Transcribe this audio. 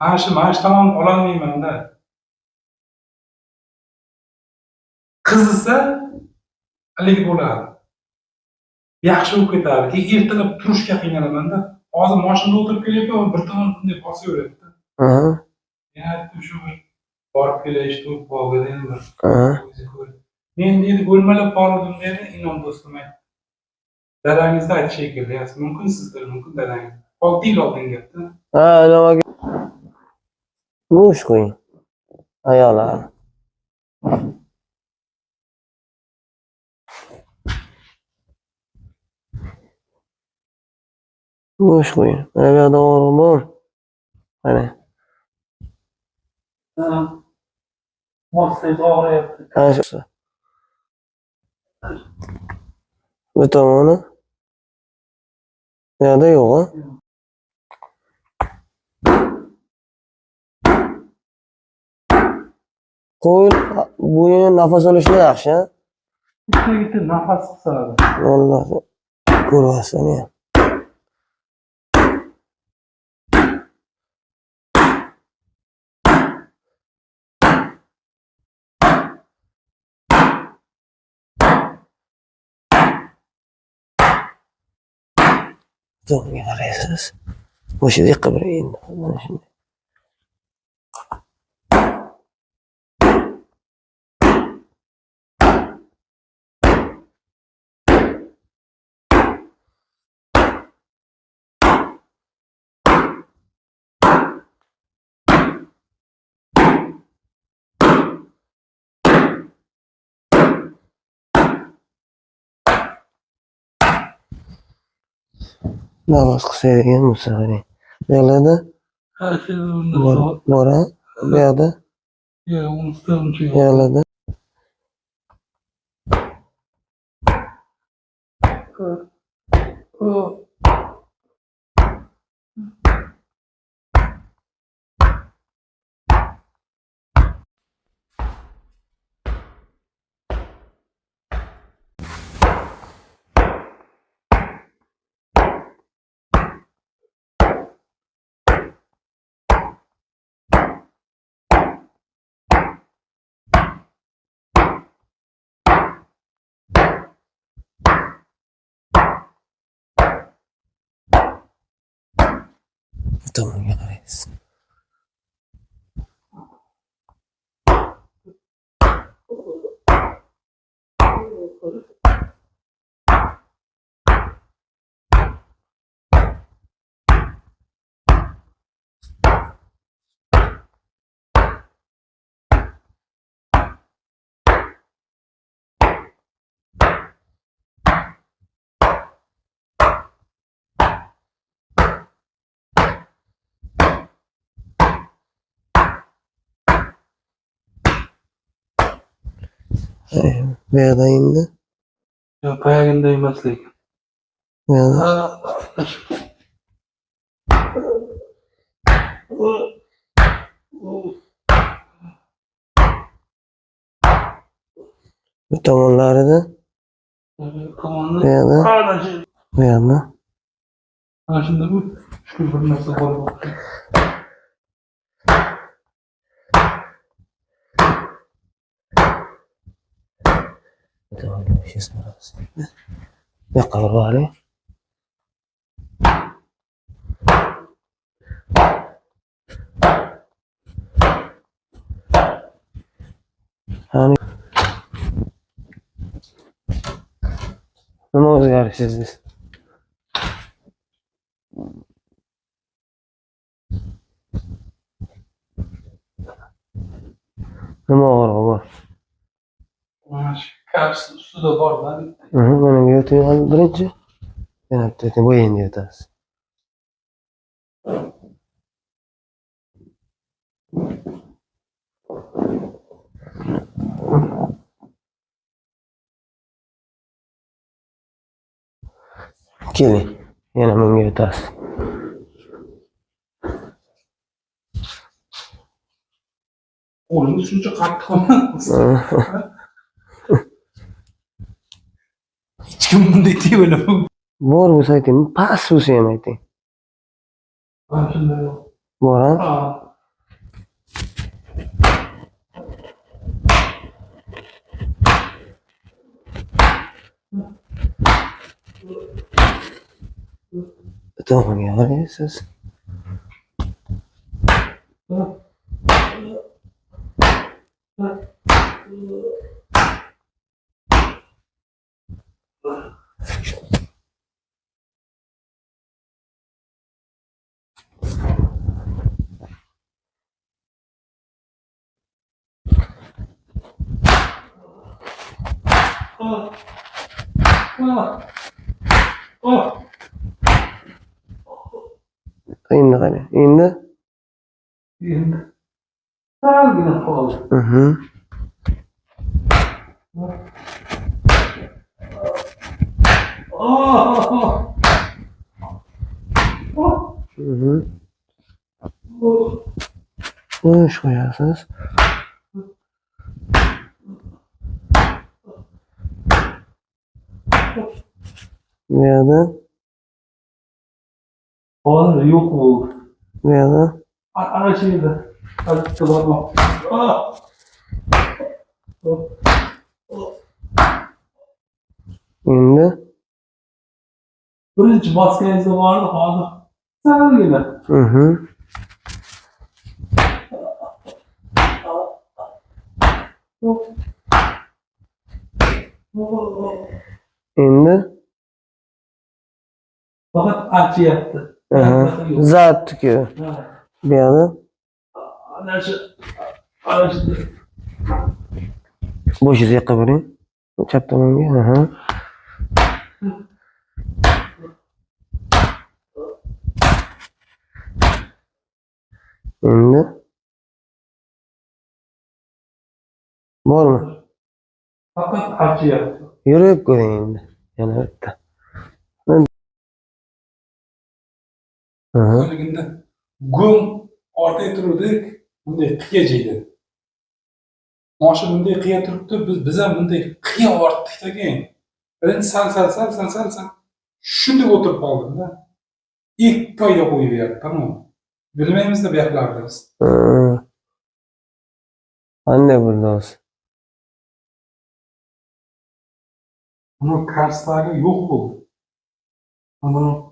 Mana shu tomonni ololmayman-da. Qizisa haligi bo'ladi. Yaxshi bo'lib ketadi. Keyin ertalab turishga qiynalaman-da. Hozir mashinada o'tirib kelyapman, bir tomon bunday bosaveradi-da. Yana shu borib kelish, turib qolgan endi. Men dedi o'lmalab qoldim dedi, inom do'stim aytdi. Dadangizni aytish shekilli, mumkin sizlar, mumkin dadangiz. Oddiy oldingizda. Nimaga? Go'sht qo'ying. Ayollar. Go'sht qo'ying. Mana bu yoqda og'riq bor. Mana. Mo'stsiz og'riyapti. Ana shu. Bu tomoni. Bu yoqda yo'q, ha? Qo'y, bu nafas olishda yaxshi, ha? Bitta nafas qisadi. Vallahi ko'rasizlar ya. To'g'riga qaraysiz. O'sha yoqqa bir endi. Mana shunday. Nafas qisaydigan bo'lsa qarang. Bu yoqlarda bor, ha? Bu yoqda. Yo'q, uncha Bu yoqlarda. To'g'riga qaraysiz. Bu yoqda endi. Yo'q, payaganda emas lekin. Bu yoqda. Bu tomonlarida. Bu yoqda. Bu yoqda. Ana shunda bu shu bir narsa bor. Bu yoqqa bir boring. Nima o'zgarishingiz? Nima og'rig'i bor? Mana shu kars ustida bor-da. Mana bu yoqda birinchi. Yana bitta bu endi yotasiz. Keling, yana bunga yotasiz. Qo'limiz shuncha qattiq emas. Hech kim bunday deyolmaydi. Bor bo'lsa ayting, past bo'lsa ham ayting. Mana shunday. Bor, ha? Ha. tomonga qaraysiz. Endi qarang. Endi. Salgina qoldi. Qo'yish qo'yasiz. Bu yerda, Hozir yo'q bo'ldi. bu yerda. Ana shu yerda. Endi. Birinchi bosganingizda bordi, hozir salgina. Endi. Faqat achyapti. Zatku. Bu yerda. Ana shu Bo'shingiz yoqqa boring. Chap tomonga. Endi. Bormi? faqat achyapti. Yurib ko'ring endi. Yana bitta. O'ligida go'ng ortga turdik, bunday qiya jeydi. Moshi bunday qiya turibdi, biz ham bunday qiya ortdikda keyin. Birinchi sal shunday o'tirib qoldim-da. Ikki oyda qo'yib berdi, tamom. Bilmaymiz-da bu yoqlarda biz. Qanday bo'ldi o'zi? Uni karslari yo'q bo'ldi. Mana